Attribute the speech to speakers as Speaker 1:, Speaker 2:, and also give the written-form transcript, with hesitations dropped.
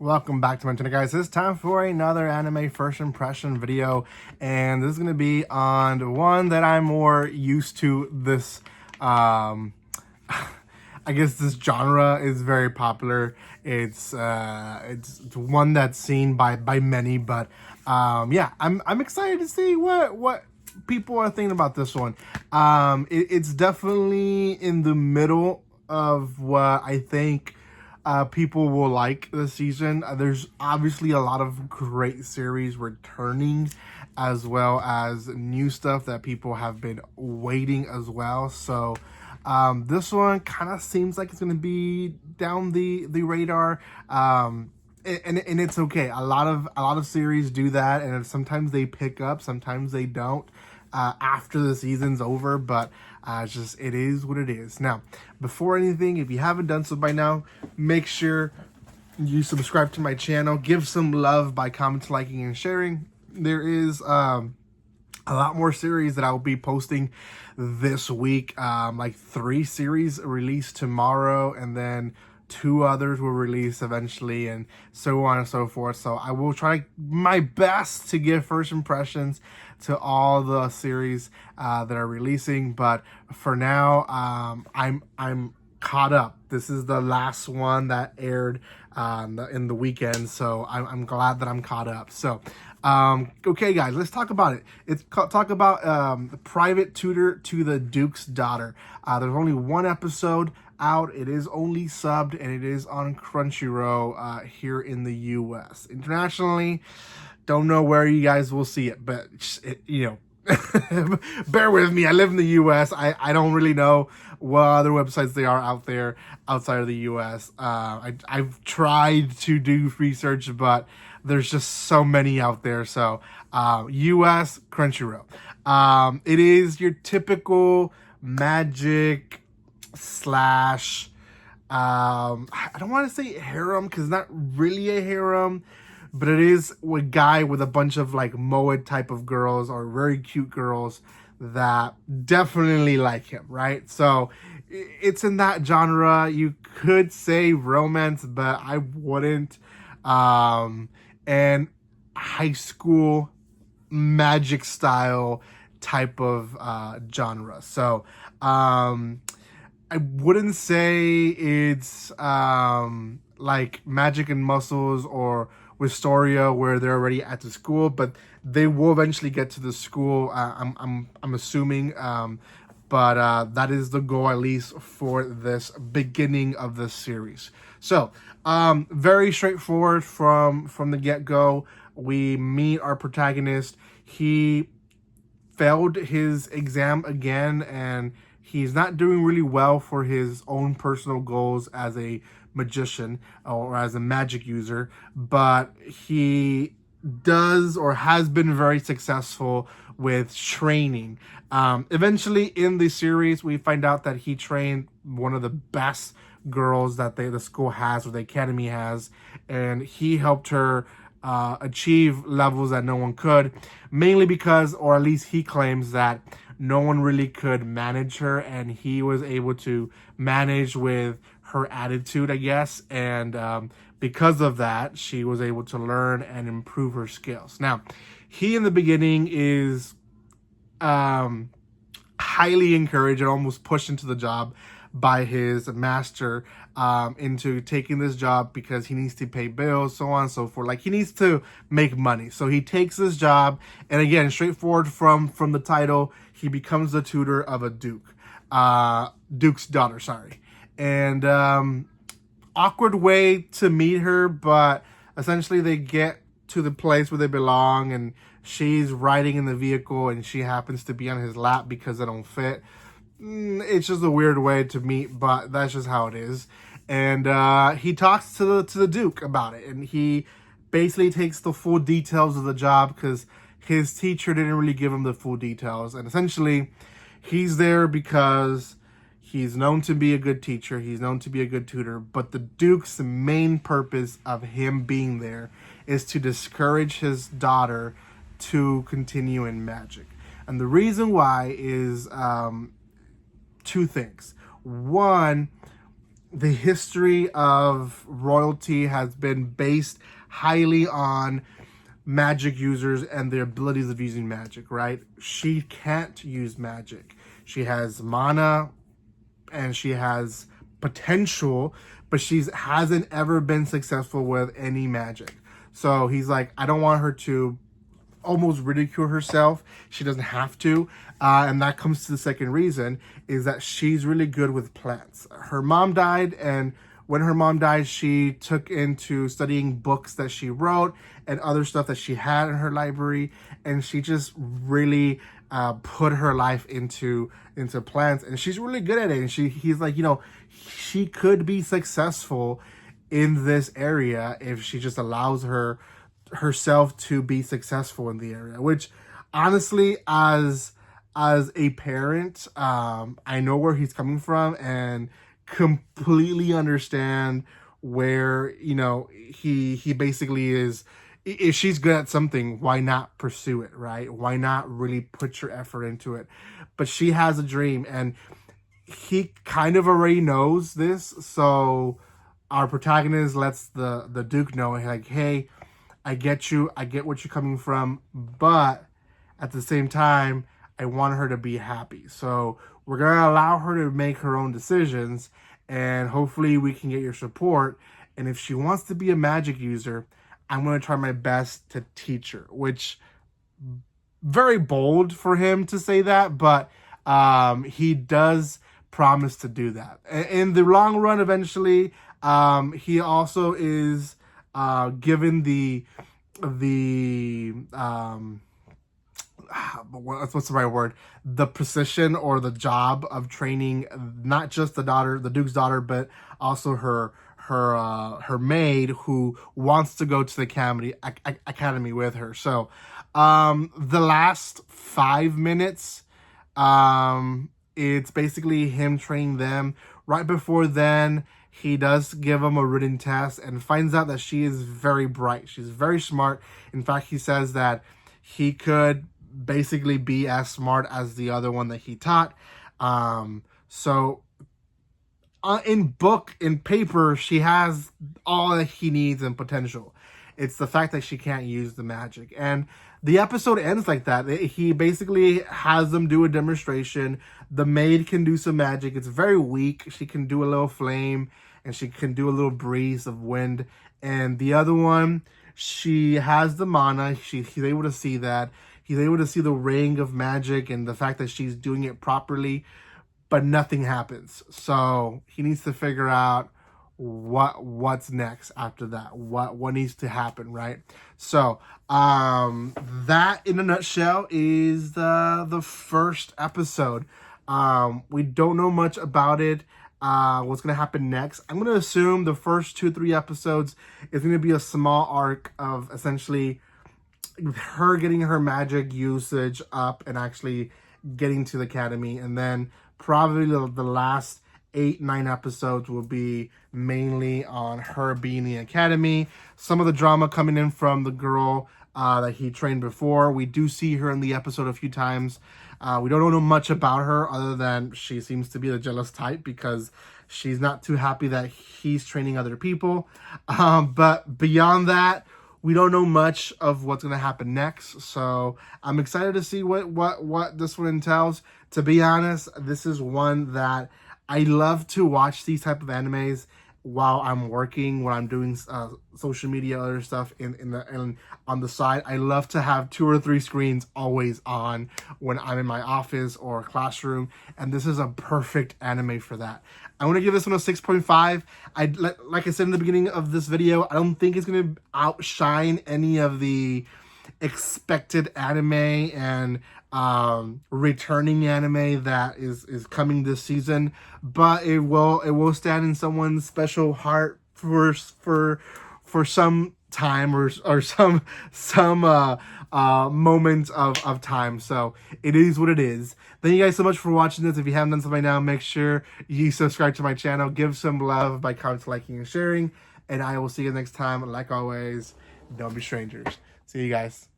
Speaker 1: Welcome back to my channel, guys. It's time for another anime first impression video, and this is going to be on one that I'm more used to. This I guess this genre is very popular. It's one that's seen by many, but yeah, I'm excited to see what people are thinking about this one. It's definitely in the middle of what I think people will like this season. There's obviously a lot of great series returning, as well as new stuff that people have been waiting as well. So this one kind of seems like it's going to be down the radar. And it's okay. A lot of series do that, and sometimes they pick up, sometimes they don't after the season's over, but it is what it is. Now, before anything, if you haven't done so by now, make sure you subscribe to my channel. Give some love by commenting, liking, and sharing. There is a lot more series that I'll be posting this week. Like 3 series released tomorrow, and then 2 others will release eventually, and so on and so forth. So I will try my best to give first impressions to all the series that are releasing, but for now, I'm caught up. This is the last one that aired in the weekend, so I'm glad that I'm caught up. So okay, guys, let's talk about it. Talk about the private tutor to the Duke's daughter. There's only 1 episode out. It is only subbed, and it is on Crunchyroll here in the US. Internationally, don't know where you guys will see it, but bear with me. I live in the US. I don't really know what other websites they are out there outside of the US. I've tried to do research, but there's just so many out there. So US Crunchyroll. It is your typical magic slash I don't want to say harem, because not really a harem, but it is a guy with a bunch of like moe type of girls, or very cute girls that definitely like him, right? So it's in that genre. You could say romance, but I wouldn't. And high school magic style type of genre. So I wouldn't say it's like Magic and Muscles or Wistoria, where they're already at the school, but they will eventually get to the school. I'm assuming, but that is the goal, at least for this beginning of this series. So very straightforward from the get-go. We meet our protagonist. He failed his exam again, and he's not doing really well for his own personal goals as a magician or as a magic user, but he does or has been very successful with training. Eventually in the series, we find out that he trained one of the best girls that the school has, or the academy has, and he helped her achieve levels that no one could, mainly because, or at least he claims, that no one really could manage her, and he was able to manage with her attitude, I guess, and because of that, she was able to learn and improve her skills. Now, he in the beginning is highly encouraged and almost pushed into the job by his master, into taking this job because he needs to pay bills, so on and so forth. Like, he needs to make money. So he takes this job, and again, straightforward from the title, he becomes the tutor of a Duke's daughter, sorry. And awkward way to meet her, but essentially they get to the place where they belong, and she's riding in the vehicle, and she happens to be on his lap because they don't fit. It's just a weird way to meet, but that's just how it is. And he talks to the Duke about it, and he basically takes the full details of the job, because his teacher didn't really give him the full details. And essentially, he's there because he's known to be a good teacher, he's known to be a good tutor, but the Duke's main purpose of him being there is to discourage his daughter to continue in magic. And the reason why is 2 things. One, the history of royalty has been based highly on magic users and their abilities of using magic, right? She can't use magic. She has mana and she has potential, but she hasn't ever been successful with any magic. So he's like, I don't want her to almost ridicule herself. She doesn't have to. And that comes to the second reason, is that she's really good with plants. Her mom died, and when her mom died, she took into studying books that she wrote and other stuff that she had in her library, and she just really put her life into plants, and she's really good at it. And he's like, you know, she could be successful in this area if she just allows herself to be successful in the area. Which honestly, as a parent, I know where he's coming from and completely understand where, you know, he basically is. If she's good at something, why not pursue it, right? Why not really put your effort into it? But she has a dream, and he kind of already knows this. So our protagonist lets the Duke know, like, hey, I get you. I get what you're coming from. But at the same time, I want her to be happy. So we're going to allow her to make her own decisions. And hopefully we can get your support. And if she wants to be a magic user, I'm going to try my best to teach her. Which, very bold for him to say that. But he does promise to do that. In the long run, eventually, he also is given what's the right word? The position or the job of training not just the Duke's daughter, but also her maid, who wants to go to the academy with her. So the last 5 minutes, it's basically him training them. Right before then, he does give them a written test and finds out that she is very bright. She's very smart. In fact, he says that he could basically be as smart as the other one that he taught. So in paper, she has all that he needs and potential. It's the fact that she can't use the magic. And the episode ends like that. He basically has them do a demonstration. The maid can do some magic. It's very weak. She can do a little flame, and she can do a little breeze of wind. And the other one, she has the mana. He's able to see that. He's able to see the ring of magic and the fact that she's doing it properly, but nothing happens. So he needs to figure out what's next after that. What needs to happen, right? So that in a nutshell is the first episode. We don't know much about it. What's gonna happen next? I'm gonna assume the first 2-3 episodes is gonna be a small arc of essentially her getting her magic usage up and actually getting to the academy, and then probably the last 8-9 episodes will be mainly on her being in the academy. Some of the drama coming in from the girl that he trained before. We do see her in the episode a few times. We don't know much about her other than she seems to be the jealous type because she's not too happy that he's training other people. But beyond that, we don't know much of what's going to happen next. So I'm excited to see what this one entails. To be honest, this is one that I love to watch, these type of animes while I'm working, when I'm doing social media, other stuff and on the side. I love to have 2 or 3 screens always on when I'm in my office or classroom, and this is a perfect anime for that. I want to give this one a 6.5. Like I said in the beginning of this video, I don't think it's going to outshine any of the expected anime and returning anime that is coming this season, but it will stand in someone's special heart for some time or some moment of time. So it is what it is. Thank you guys so much for watching this. If you haven't done so by now, make sure you subscribe to my channel, give some love by commenting, liking, and sharing, and I will see you next time. Like always, don't be strangers. See you guys.